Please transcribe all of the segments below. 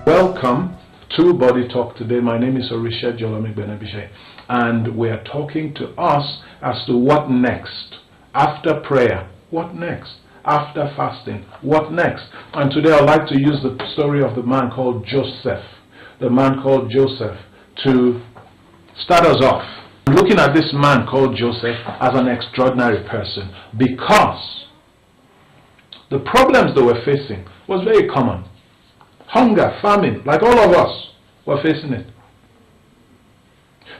Welcome to Body Talk today. My name is Orisha Jolomik Benabishe, and we are talking to us as to what next. After prayer, what next? After fasting, what next? And today I'd like to use the story of the man called Joseph. The man called Joseph to start us off. Looking at this man called Joseph as an extraordinary person because the problems they were facing was very common. Hunger, famine, like all of us were facing it.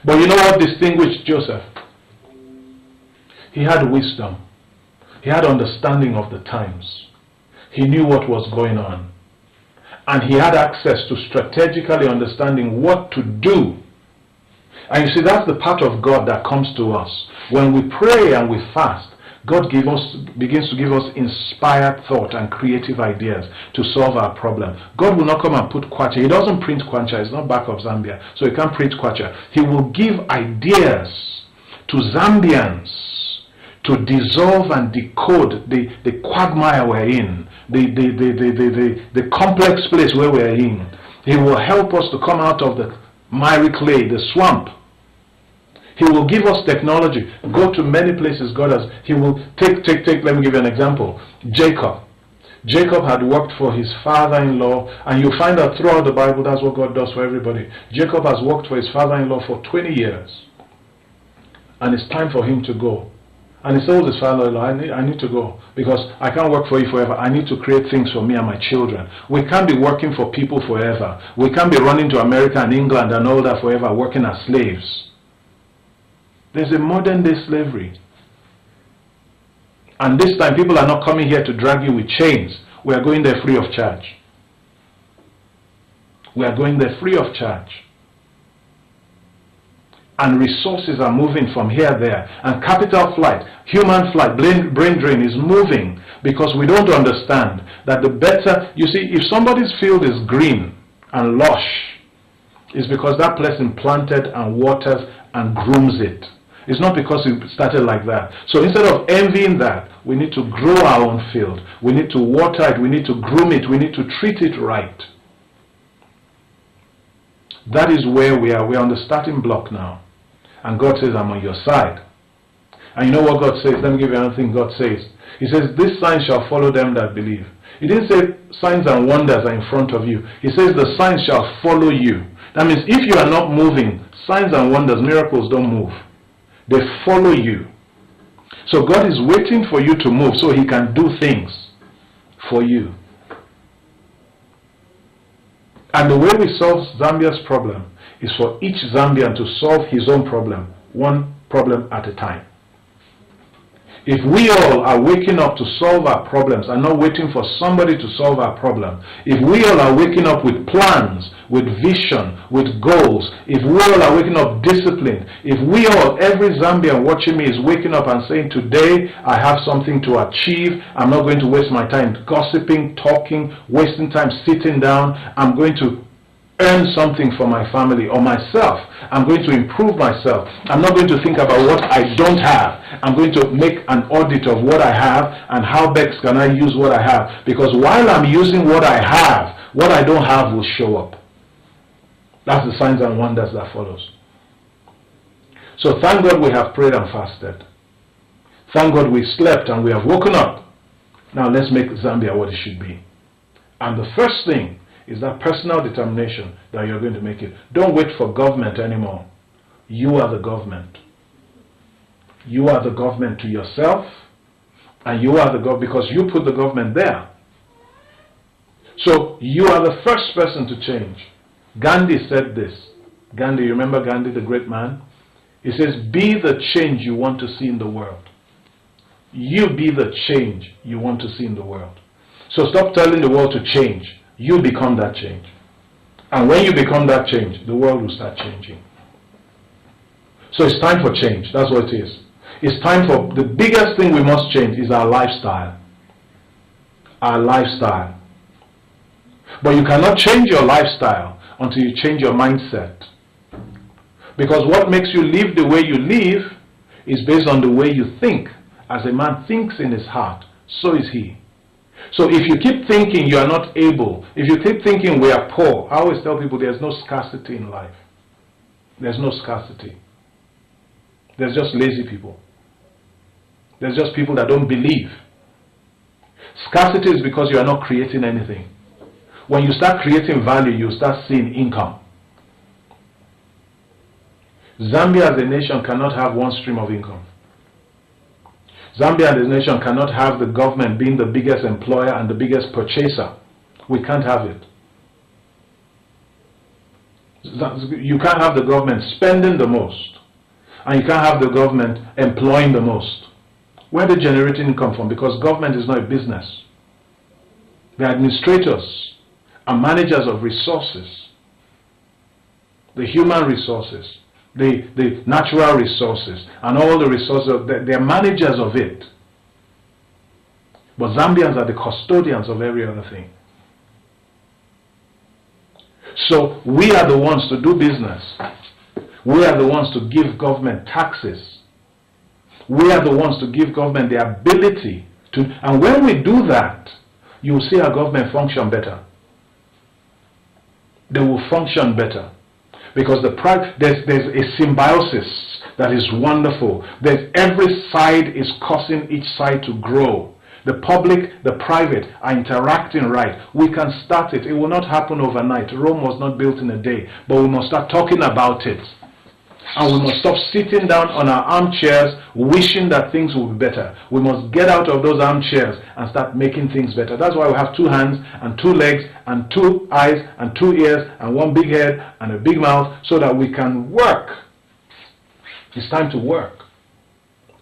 But you know what distinguished Joseph? He had wisdom. He had understanding of the times. He knew what was going on. And he had access to strategically understanding what to do. And you see, that's the part of God that comes to us. When we pray and we fast, God begins to give us inspired thought and creative ideas to solve our problem. God will not come and put kwacha. He doesn't print kwacha. It's not back of Zambia. So he can't print kwacha. He will give ideas to Zambians to dissolve and decode the quagmire we're in, the complex place where we're in. He will help us to come out of the miry clay, the swamp. He will give us technology. Go to many places God has. He will take. Let me give you an example. Jacob had worked for his father-in-law, and you find that throughout the Bible, that's what God does for everybody. Jacob has worked for his father-in-law for 20 years. And it's time for him to go. And he told his father-in-law, I need to go because I can't work for you forever. I need to create things for me and my children. We can't be working for people forever. We can't be running to America and England and all that forever, working as slaves. There's a modern day slavery. And this time people are not coming here to drag you with chains. We are going there free of charge. We are going there free of charge. And resources are moving from here, there. And capital flight, human flight, brain drain is moving because we don't understand that the better, you see, if somebody's field is green and lush, it's because that person planted and waters and grooms it. It's not because it started like that. So instead of envying that, we need to grow our own field. We need to water it. We need to groom it. We need to treat it right. That is where we are. We are on the starting block now. And God says, I'm on your side. And you know what God says? Let me give you another thing God says. He says, this sign shall follow them that believe. He didn't say signs and wonders are in front of you. He says the signs shall follow you. That means if you are not moving, signs and wonders, miracles don't move. They follow you. So God is waiting for you to move so he can do things for you. And the way we solve Zambia's problem is for each Zambian to solve his own problem, one problem at a time. If we all are waking up to solve our problems and not waiting for somebody to solve our problem, if we all are waking up with plans, with vision, with goals, if we all are waking up disciplined, if we all, every Zambian watching me is waking up and saying, today I have something to achieve, I'm not going to waste my time gossiping, talking, wasting time sitting down, I'm going to earn something for my family or myself. I'm going to improve myself. I'm not going to think about what I don't have. I'm going to make an audit of what I have and how best can I use what I have. Because while I'm using what I have, what I don't have will show up. That's the signs and wonders that follows. So thank God we have prayed and fasted. Thank God we slept and we have woken up. Now let's make Zambia what it should be. And the first thing is that personal determination that you're going to make it. Don't wait for government anymore. You are the government. You are the government to yourself, and you are the government because you put the government there. So you are the first person to change. Gandhi said this. Gandhi, you remember Gandhi, the great man? He says, be the change you want to see in the world. You be the change you want to see in the world. So stop telling the world to change. You become that change. And when you become that change, the world will start changing. So it's time for change. That's what it is. It's time for, the biggest thing we must change is our lifestyle. Our lifestyle. But you cannot change your lifestyle until you change your mindset. Because what makes you live the way you live is based on the way you think. As a man thinks in his heart, so is he. So if you keep thinking you are not able, if you keep thinking we are poor, I always tell people there's no scarcity in life. There's no scarcity. There's just lazy people. There's just people that don't believe. Scarcity is because you are not creating anything. When you start creating value, you start seeing income. Zambia as a nation cannot have one stream of income. Zambia as a nation cannot have the government being the biggest employer and the biggest purchaser. We can't have it. You can't have the government spending the most, and you can't have the government employing the most. Where are they generating income from? Because government is not a business. The administrators are managers of resources, the human resources, the natural resources, and all the resources. They're managers of it. But Zambians are the custodians of every other thing. So we are the ones to do business. We are the ones to give government taxes. We are the ones to give government the ability to, and when we do that, you will see our government function better. They will function better. Because there's a symbiosis that is wonderful. Every side is causing each side to grow. The public, the private are interacting right. We can start it. It will not happen overnight. Rome was not built in a day. But we must start talking about it. And we must stop sitting down on our armchairs wishing that things will be better. We must get out of those armchairs and start making things better. That's why we have 2 hands and 2 legs and 2 eyes and 2 ears and 1 big head and a big mouth, so that we can work. It's time to work.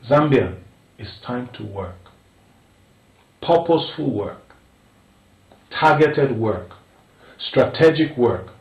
Zambia, it's time to work. Purposeful work. Targeted work. Strategic work.